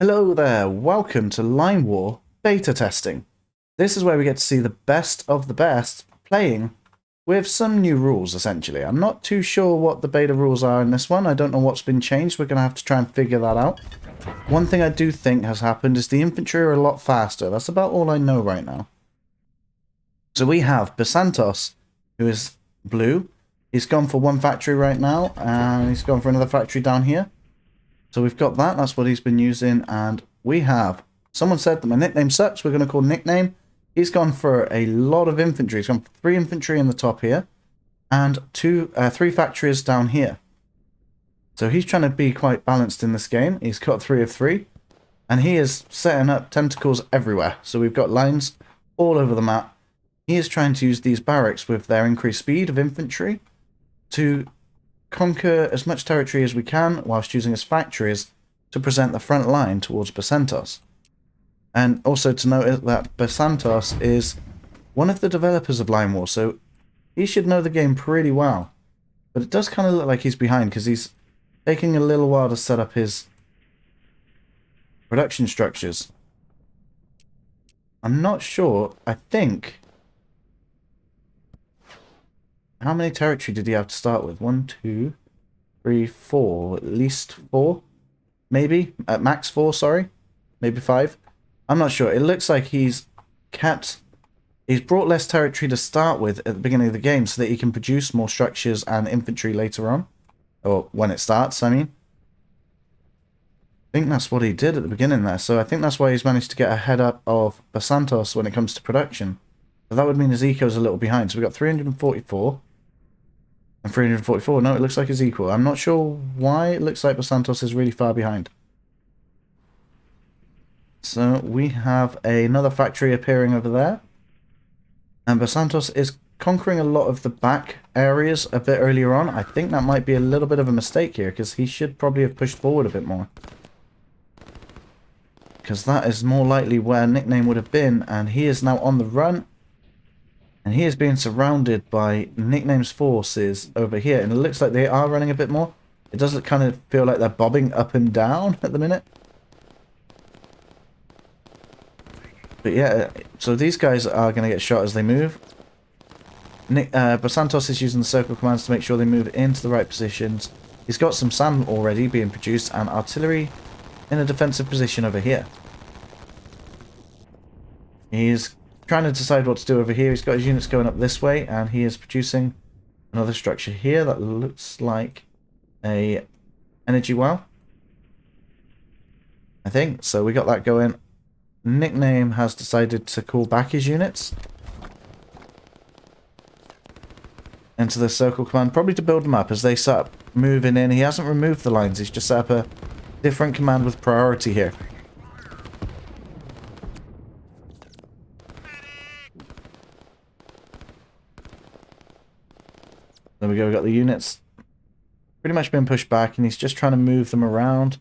Hello there, welcome to Line War beta testing. This is where we get to see the best of the best playing with some new rules essentially. I'm not too sure what the beta rules are in this one. I don't know what's been changed. We're going to have to try and figure that out. One thing I do think has happened is the infantry are a lot faster. That's about all I know right now. So we have Basantos, who is blue. He's gone for one factory right now, and he's gone for another factory down here. So we've got that, that's what he's been using, and we have, someone said that my nickname sucks, we're going to call nickname. He's gone for a lot of infantry. He's gone for 3 infantry in the top here, and 3 factories down here. So he's trying to be quite balanced in this game. He's got 3 of 3, and he is setting up tentacles everywhere. So we've got lines all over the map. He is trying to use these barracks with their increased speed of infantry to conquer as much territory as we can whilst using his factories to present the front line towards Basantos. And also to note that Basantos is one of the developers of Line War, so he should know the game pretty well. But it does kind of look like he's behind because he's taking a little while to set up his production structures. I'm not sure. I think... How many territory did he have to start with? 1, 2, 3, 4. At least 4? Maybe? At max 4, sorry. Maybe 5. I'm not sure. It looks like he's brought less territory to start with at the beginning of the game so that he can produce more structures and infantry later on. Or when it starts, I mean. I think that's what he did at the beginning there. So I think that's why he's managed to get ahead up of Basantos when it comes to production. But that would mean his eco's a little behind. So we've got 344. And 344. No, it looks like it's equal. I'm not sure why it looks like Basantos is really far behind. So we have another factory appearing over there. And Basantos is conquering a lot of the back areas a bit earlier on. I think that might be a little bit of a mistake here, because he should probably have pushed forward a bit more. Because that is more likely where nickname would have been, and he is now on the run. And he is being surrounded by nickname's forces over here, and it looks like they are running a bit more. It does kind of feel like they're bobbing up and down at the minute. But yeah, so these guys are going to get shot as they move. Basantos is using the circle commands to make sure they move into the right positions. He's got some sand already being produced and artillery in a defensive position over here. He's trying to decide what to do over here. He's got his units going up this way, and he is producing another structure here that looks like a energy well, I think. So we got that going. Nickname has decided to call back his units into the circle command, probably to build them up as they start moving in. He hasn't removed the lines, he's just set up a different command with priority here. There we go, we've got the units pretty much been pushed back, and he's just trying to move them around.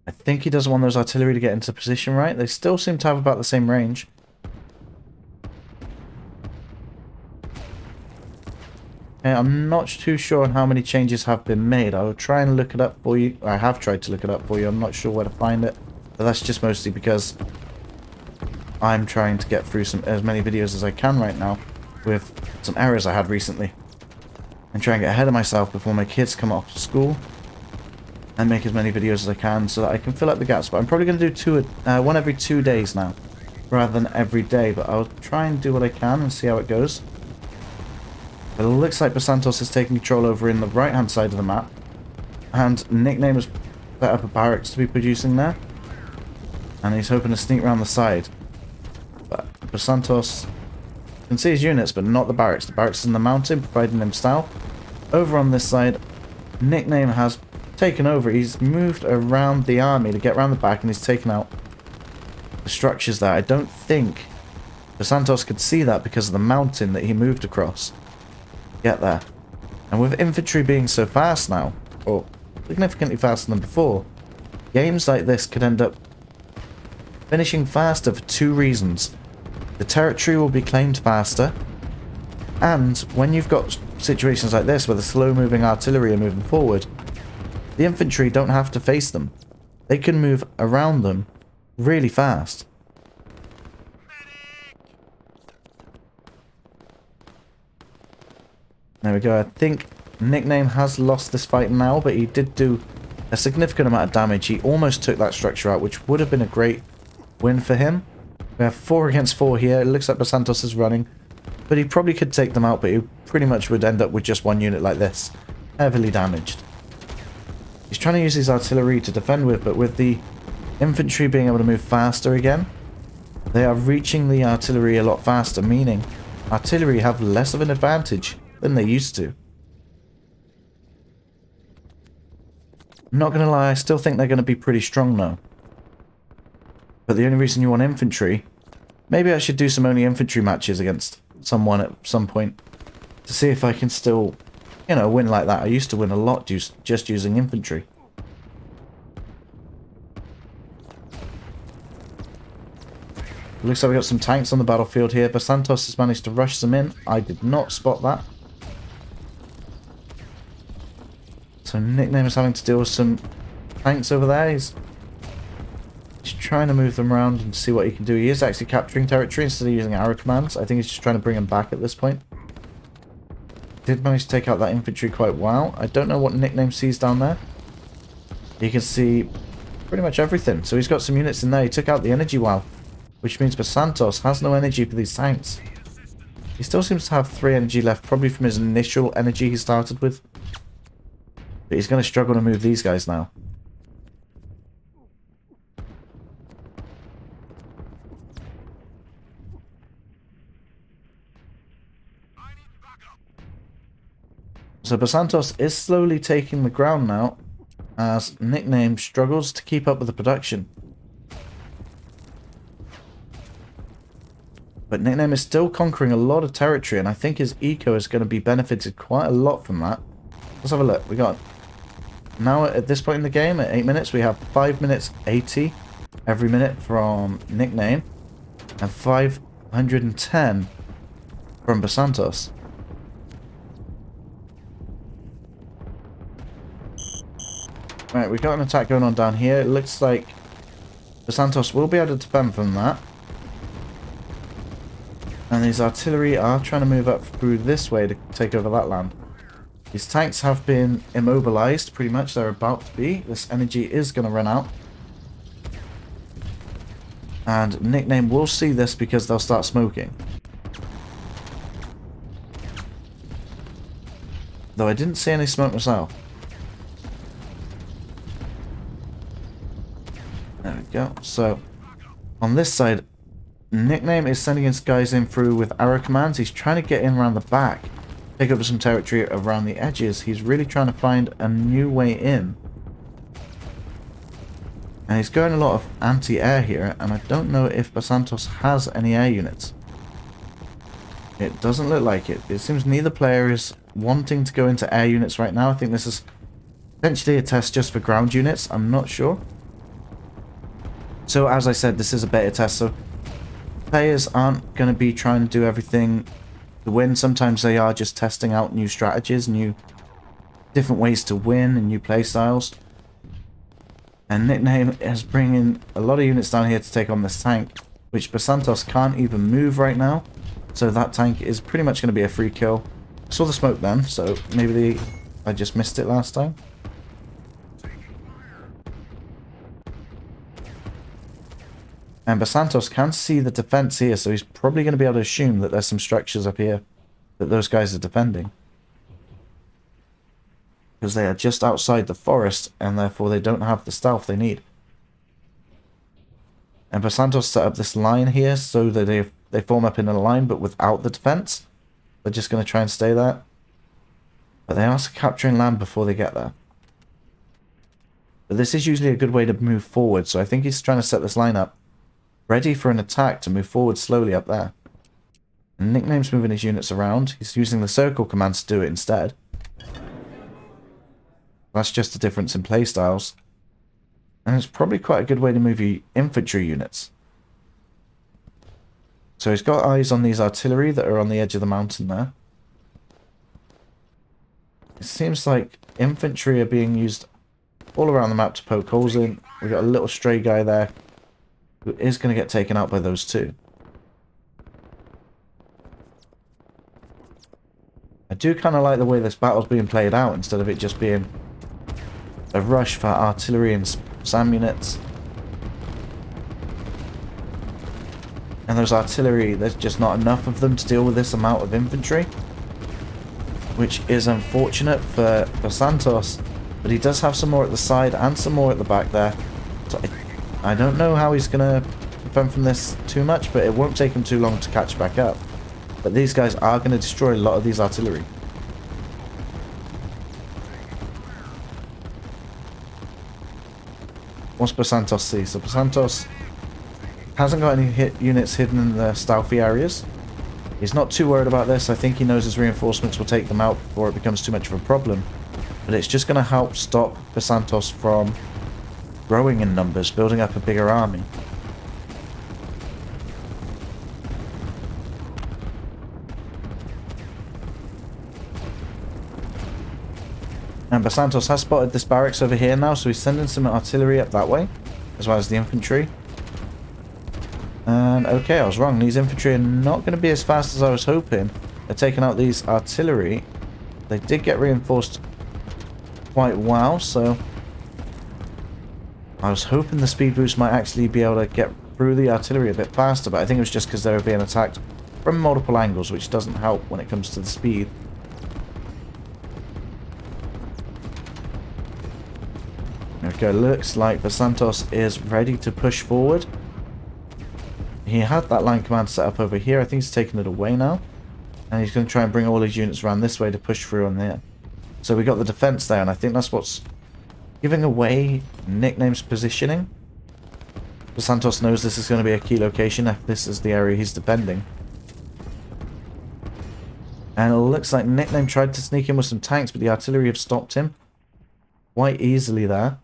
I think he doesn't want those artillery to get into position right. They still seem to have about the same range. Okay, I'm not too sure on how many changes have been made. I will try and look it up for you. I have tried to look it up for you. I'm not sure where to find it. But that's just mostly because I'm trying to get through as many videos as I can right now with some errors I had recently. And try and get ahead of myself before my kids come off to school. And make as many videos as I can so that I can fill up the gaps. But I'm probably going to do one every 2 days now, rather than every day. But I'll try and do what I can and see how it goes. But it looks like Basantos is taking control over in the right-hand side of the map. And nickname has set up a barracks to be producing there. And he's hoping to sneak around the side. But Basantos can see his units, but not the barracks. The barracks is in the mountain, providing them stealth. Over on this side, nickname has taken over. He's moved around the army to get around the back, and he's taken out the structures there. I don't think Basantos could see that because of the mountain that he moved across. Get there. And with infantry being so fast now, or significantly faster than before, games like this could end up finishing faster for 2 reasons. The territory will be claimed faster, and when you've got situations like this where the slow moving artillery are moving forward, the infantry don't have to face them. they can move around them really fast. There we go. I think Nickname has lost this fight now, but he did do a significant amount of damage. He almost took that structure out, which would have been a great win for him. We have 4 against 4 here. It looks like Basantos is running, but he probably could take them out, but he pretty much would end up with just one unit like this, heavily damaged. He's trying to use his artillery to defend with, but with the infantry being able to move faster again, they are reaching the artillery a lot faster, meaning artillery have less of an advantage than they used to. I'm not going to lie, I still think they're going to be pretty strong though. But the only reason you want infantry, maybe I should do some only infantry matches against someone at some point to see if I can still, you know, win like that. I used to win a lot just using infantry. Looks like we got some tanks on the battlefield here. Basantos has managed to rush them in. I did not spot that. So Nickname is having to deal with some tanks over there. He's trying to move them around and see what he can do. He is actually capturing territory instead of using arrow commands. I think he's just trying to bring them back at this point. Did manage to take out that infantry quite well. I don't know what Nickname sees down there. You can see pretty much everything. So he's got some units in there. He took out the energy well, which means Basantos has no energy for these tanks. He still seems to have 3 energy left, probably from his initial energy he started with. But he's going to struggle to move these guys now. So Basantos is slowly taking the ground now, as Nickname struggles to keep up with the production. But Nickname is still conquering a lot of territory, and I think his eco is going to be benefited quite a lot from that. Let's have a look. We got, now at this point in the game, at 8 minutes, we have 5 minutes 80 every minute from Nickname, and 510 from Basantos. Right, we've got an attack going on down here. It looks like Basantos will be able to defend from that. And his artillery are trying to move up through this way to take over that land. His tanks have been immobilized, pretty much. They're about to be. This energy is going to run out. And Nickname will see this because they'll start smoking. Though I didn't see any smoke myself. There we go. So, on this side, Nickname is sending his guys in through with arrow commands. He's trying to get in around the back, take up some territory around the edges. He's really trying to find a new way in. And he's going a lot of anti-air here, and I don't know if Basantos has any air units. It doesn't look like it. It seems neither player is wanting to go into air units right now. I think this is potentially a test just for ground units. I'm not sure. So as I said, this is a beta test, so players aren't going to be trying to do everything to win. Sometimes they are just testing out new strategies, new different ways to win, and new play styles. And Nickname is bringing a lot of units down here to take on this tank, which Basantos can't even move right now. So that tank is pretty much going to be a free kill. I saw the smoke then, so maybe I just missed it last time. And Basantos can see the defense here, so he's probably going to be able to assume that there's some structures up here that those guys are defending. Because they are just outside the forest, and therefore they don't have the stealth they need. And Basantos set up this line here so that they form up in a line, but without the defense. They're just going to try and stay there. But they are capturing land before they get there. But this is usually a good way to move forward, so I think he's trying to set this line up ready for an attack to move forward slowly up there. And Nickname's moving his units around. He's using the circle commands to do it instead. That's just a difference in playstyles. And it's probably quite a good way to move your infantry units. So he's got eyes on these artillery that are on the edge of the mountain there. It seems like infantry are being used all around the map to poke holes in. We got a little stray guy there who is going to get taken out by those two. I do kind of like the way this battle's being played out instead of it just being a rush for artillery and SAM units. And those artillery, there's just not enough of them to deal with this amount of infantry, which is unfortunate for Basantos, but he does have some more at the side and some more at the back there. So I don't know how he's going to defend from this too much, but it won't take him too long to catch back up. But these guys are going to destroy a lot of these artillery. What's Basantos see? So Basantos hasn't got any units hidden in the stealthy areas. He's not too worried about this. I think he knows his reinforcements will take them out before it becomes too much of a problem. But it's just going to help stop Basantos from growing in numbers, building up a bigger army. And Basantos has spotted this barracks over here now, so he's sending some artillery up that way, as well as the infantry. And okay, I was wrong. These infantry are not going to be as fast as I was hoping. They're taking out these artillery. They did get reinforced quite well, so I was hoping the speed boost might actually be able to get through the artillery a bit faster, but I think it was just because they were being attacked from multiple angles, which doesn't help when it comes to the speed. Okay, looks like Basantos is ready to push forward. He had that line command set up over here. I think he's taking it away now. And he's going to try and bring all his units around this way to push through on there. So we got the defense there, and I think that's what's giving away Nickname's positioning. Basantos knows this is going to be a key location if this is the area he's defending. And it looks like Nickname tried to sneak in with some tanks, but the artillery have stopped him quite easily there.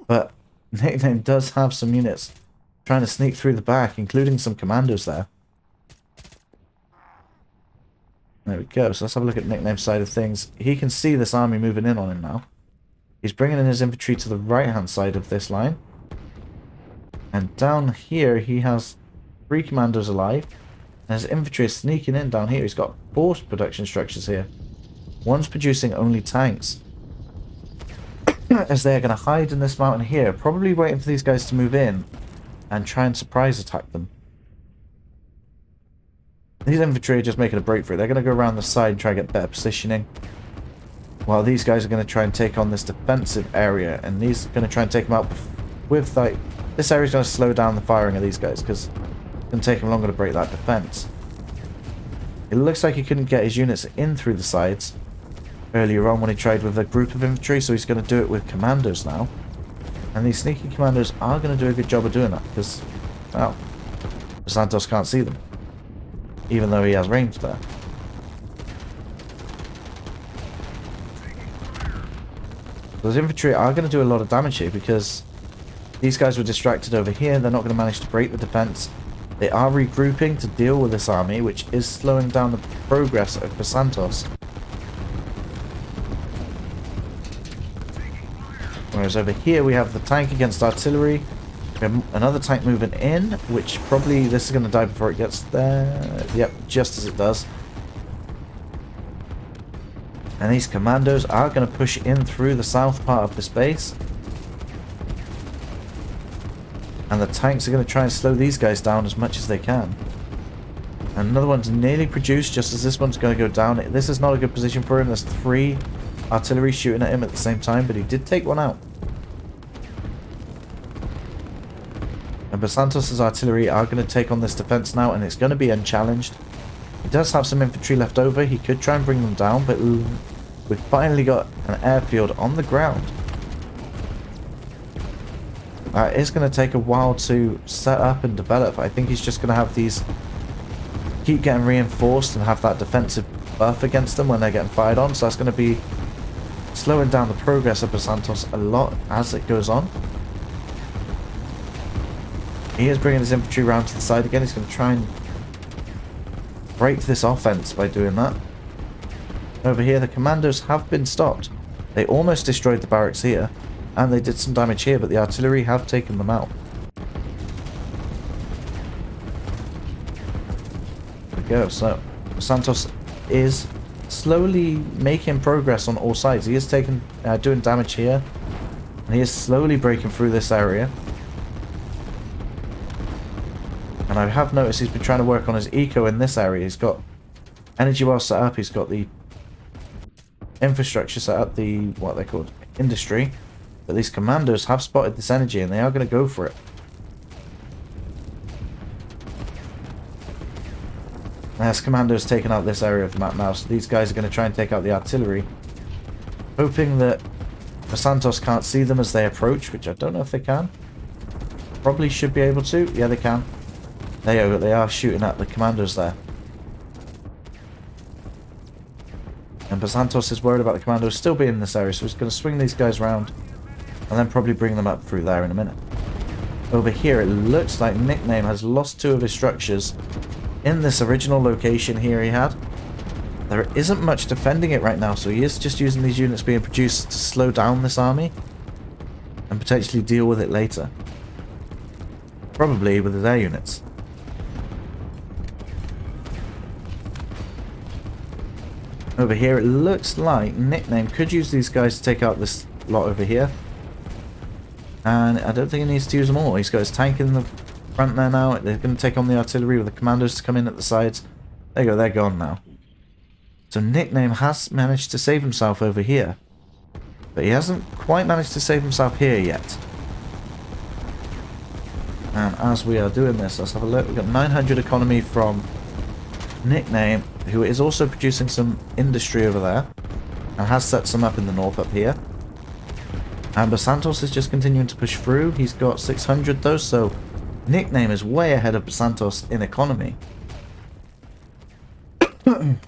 But Nickname does have some units trying to sneak through the back, including some commandos there. There we go. So let's have a look at Nickname's side of things. He can see this army moving in on him now. He's bringing in his infantry to the right-hand side of this line. And down here, he has 3 commandos alive. And his infantry is sneaking in down here. He's got 4 production structures here. One's producing only tanks. As they're going to hide in this mountain here, probably waiting for these guys to move in and try and surprise attack them. These infantry are just making a break for it. They're going to go around the side and try and get better positioning. While these guys are going to try and take on this defensive area. And these are going to try and take them out with, like, this area is going to slow down the firing of these guys, because it's going to take them longer to break that defense. It looks like he couldn't get his units in through the sides earlier on when he tried with a group of infantry, so he's going to do it with commandos now. And these sneaky commandos are going to do a good job of doing that, because, well, Basantos can't see them, even though he has range there. Those infantry are going to do a lot of damage here, because these guys were distracted over here. They're not going to manage to break the defense. They are regrouping to deal with this army, which is slowing down the progress of Basantos. Whereas over here we have the tank against artillery. We have another tank moving in, which probably this is going to die before it gets there. Yep, just as it does. And these commandos are going to push in through the south part of this base. And the tanks are going to try and slow these guys down as much as they can. And another one's nearly produced just as this one's going to go down. This is not a good position for him. There's 3 artillery shooting at him at the same time, but he did take one out. And Basantos' artillery are going to take on this defense now, and it's going to be unchallenged. He does have some infantry left over. He could try and bring them down, but we've finally got an airfield on the ground. It's going to take a while to set up and develop. I think he's just going to have these keep getting reinforced and have that defensive buff against them when they're getting fired on. So that's going to be slowing down the progress of Basantos a lot as it goes on. He is bringing his infantry around to the side again. He's going to try and break this offense by doing that. Over here, the commandos have been stopped. They almost destroyed the barracks here. And they did some damage here, but the artillery have taken them out. There we go. So, Basantos is slowly making progress on all sides. He is doing damage here. And he is slowly breaking through this area. And I have noticed he's been trying to work on his eco in this area. He's got energy well set up. He's got the infrastructure set up, the, what they're called, industry. But these commandos have spotted this energy and they are going to go for it. As commandos taking out this area of the map now, so these guys are going to try and take out the artillery. Hoping that Basantos can't see them as they approach, which I don't know if they can. Probably should be able to. Yeah, they can. There you go, they are shooting at the commandos there. And Basantos is worried about the commandos still being in this area, so he's going to swing these guys around and then probably bring them up through there in a minute. Over here, it looks like Nickname has lost 2 of his structures in this original location here he had. There isn't much defending it right now, so he is just using these units being produced to slow down this army and potentially deal with it later. Probably with his air units. Over here, it looks like Nickname could use these guys to take out this lot over here. And I don't think he needs to use them all. He's got his tank in the front there now. They're going to take on the artillery with the commandos to come in at the sides. There you go, they're gone now. So Nickname has managed to save himself over here. But he hasn't quite managed to save himself here yet. And as we are doing this, let's have a look. We've got 900 economy from Nickname, who is also producing some industry over there. And has set some up in the north up here. And Basantos is just continuing to push through. He's got 600 though, so Nickname is way ahead of Basantos in economy. And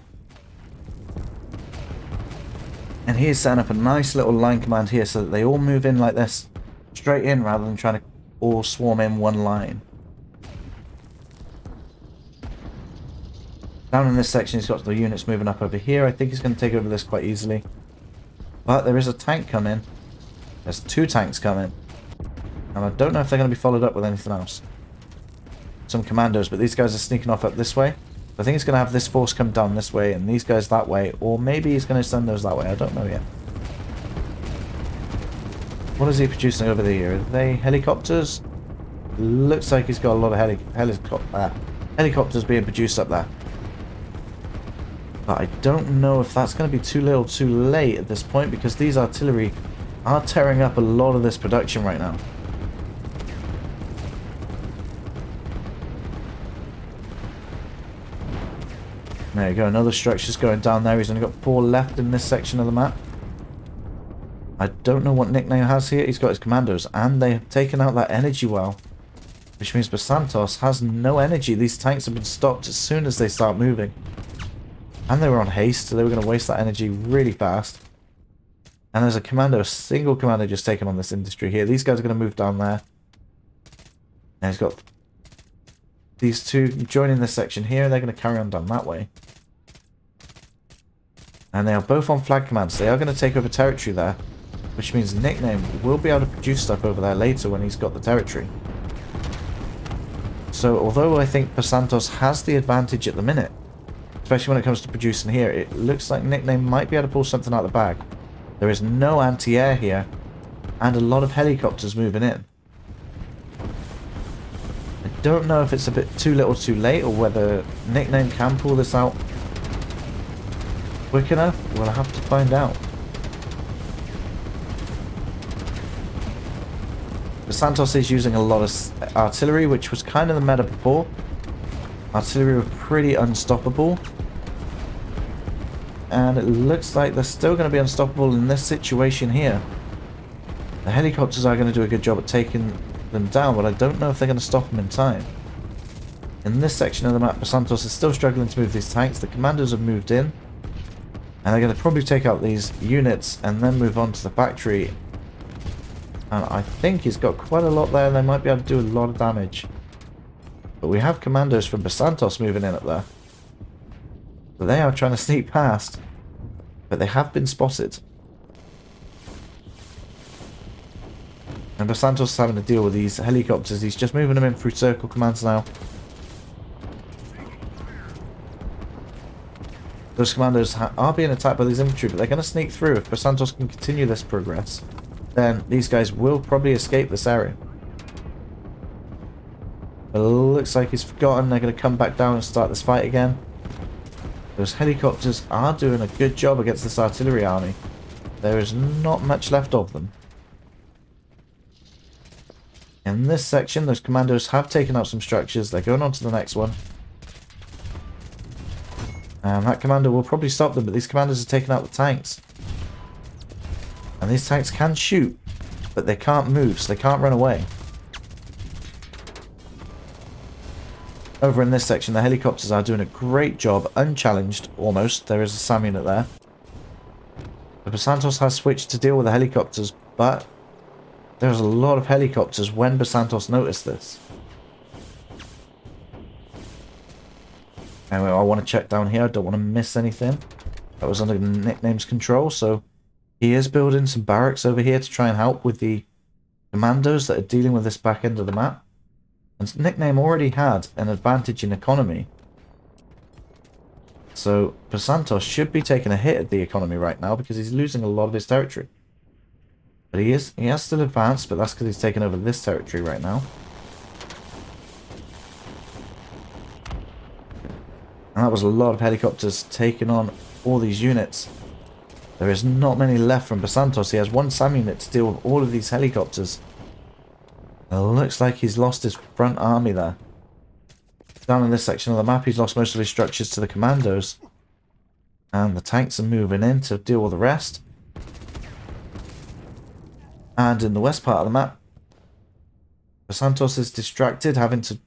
he is setting up a nice little line command here so that they all move in like this, straight in, rather than trying to all swarm in one line. Down in this section, he's got the units moving up over here. I think he's going to take over this quite easily. But there is a tank coming. There's 2 tanks coming. And I don't know if they're going to be followed up with anything else. Some commandos, but these guys are sneaking off up this way. I think he's going to have this force come down this way and these guys that way. Or maybe he's going to send those that way. I don't know yet. What is he producing over there? Are they helicopters? Looks like he's got a lot of helicopters being produced up there. But I don't know if that's going to be too little too late at this point, because these artillery are tearing up a lot of this production right now. There you go, another structure's going down there. He's only got 4 left in this section of the map. I don't know what Nickname has here. He's got his commandos, and they have taken out that energy well, which means Basantos has no energy. These tanks have been stopped as soon as they start moving. And they were on haste, so they were going to waste that energy really fast. And there's a commando, a single commando just taking on this industry here. These guys are going to move down there. And he's got these 2 joining this section here. They're going to carry on down that way. And they are both on flag commands. They are going to take over territory there, which means Nickname will be able to produce stuff over there later when he's got the territory. So although I think Basantos has the advantage at the minute, especially when it comes to producing here, it looks like Nickname might be able to pull something out of the bag. There is no anti-air here, and a lot of helicopters moving in. I don't know if it's a bit too little too late, or whether Nickname can pull this out quick enough. We'll have to find out. Basantos is using a lot of artillery, which was kind of the meta before. Artillery were pretty unstoppable. And it looks like they're still going to be unstoppable in this situation here. The helicopters are going to do a good job at taking them down, but I don't know if they're going to stop them in time. In this section of the map, Basantos is still struggling to move these tanks. The commandos have moved in. And they're going to probably take out these units and then move on to the factory. And I think he's got quite a lot there. They might be able to do a lot of damage. But we have commandos from Basantos moving in up there. But they are trying to sneak past. But they have been spotted. And Basantos is having to deal with these helicopters. He's just moving them in through circle commands now. Those commandos are being attacked by these infantry, but they're going to sneak through. If Basantos can continue this progress, then these guys will probably escape this area. But it looks like he's forgotten. They're going to come back down and start this fight again. Those helicopters are doing a good job against this artillery army. There is not much left of them. In this section, those commandos have taken out some structures. They're going on to the next one. And that commander will probably stop them, but these commanders are taking out the tanks. And these tanks can shoot, but they can't move, so they can't run away. Over in this section, the helicopters are doing a great job, unchallenged, almost. There is a SAM unit there. The Basantos has switched to deal with the helicopters, but there's a lot of helicopters when Basantos noticed this. Anyway, I want to check down here. I don't want to miss anything. That was under Nickname's control, so he is building some barracks over here to try and help with the commandos that are dealing with this back end of the map. And Nickname already had an advantage in economy. So Basantos should be taking a hit at the economy right now because he's losing a lot of his territory. But he has still advanced, but that's because he's taken over this territory right now. And that was a lot of helicopters taking on all these units. There is not many left from Basantos. He has one SAM unit to deal with all of these helicopters. It looks like he's lost his front army there. Down in this section of the map, he's lost most of his structures to the commandos. And the tanks are moving in to deal with the rest. And in the west part of the map, Basantos is distracted, having to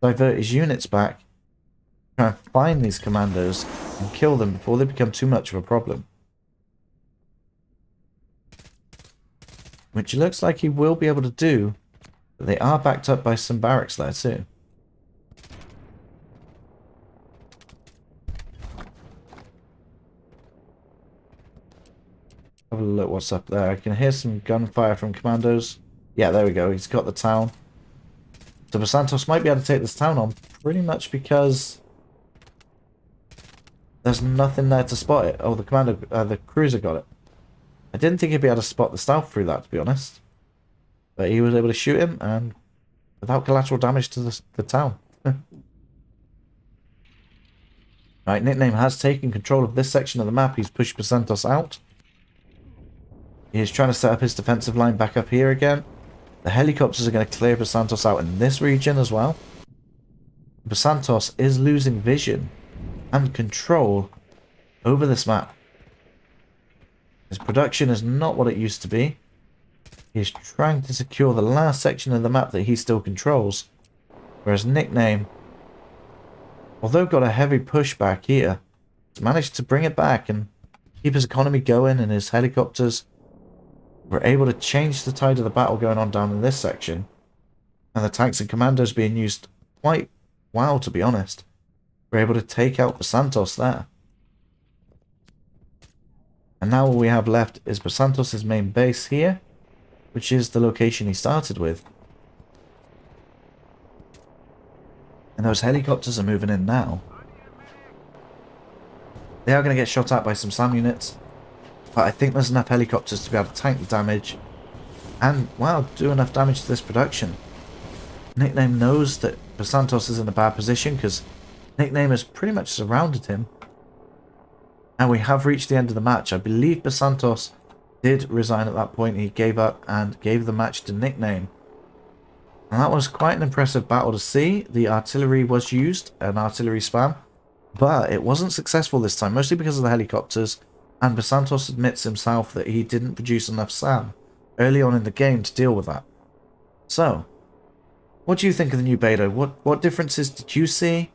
divert his units back. Try and find these commandos and kill them before they become too much of a problem. Which looks like he will be able to do, but they are backed up by some barracks there too. Have a look what's up there. I can hear some gunfire from commandos. Yeah, there we go. He's got the town. So Basantos might be able to take this town on pretty much because there's nothing there to spot it. Oh, the cruiser got it. I didn't think he'd be able to spot the stealth through that, to be honest. But he was able to shoot him and without collateral damage to the town. Right, Nickname has taken control of this section of the map. He's pushed Basantos out. He's trying to set up his defensive line back up here again. The helicopters are going to clear Basantos out in this region as well. Basantos is losing vision and control over this map. His production is not what it used to be. He's trying to secure the last section of the map that he still controls. Whereas Nickname, although got a heavy push back here, has managed to bring it back and keep his economy going, and his helicopters were able to change the tide of the battle going on down in this section. And the tanks and commandos being used quite well, to be honest. We're able to take out Basantos there. And now all we have left is Basantos' main base here, which is the location he started with. And those helicopters are moving in now. They are going to get shot at by some SAM units, but I think there's enough helicopters to be able to tank the damage and, well, do enough damage to this production. Nickname knows that Basantos is in a bad position because Nickname has pretty much surrounded him. And we have reached the end of the match. I believe Basantos did resign at that point. He gave up and gave the match to Nickname. And that was quite an impressive battle to see. The artillery was used, an artillery spam, but it wasn't successful this time, mostly because of the helicopters. And Basantos admits himself that he didn't produce enough SAM early on in the game to deal with that. So, what do you think of the new beta? What differences did you see?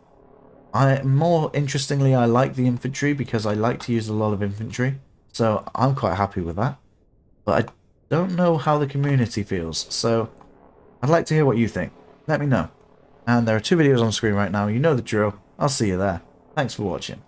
More interestingly, I like the infantry because I like to use a lot of infantry. So I'm quite happy with that. But I don't know how the community feels. So I'd like to hear what you think. Let me know. And there are 2 videos on screen right now. You know the drill. I'll see you there. Thanks for watching.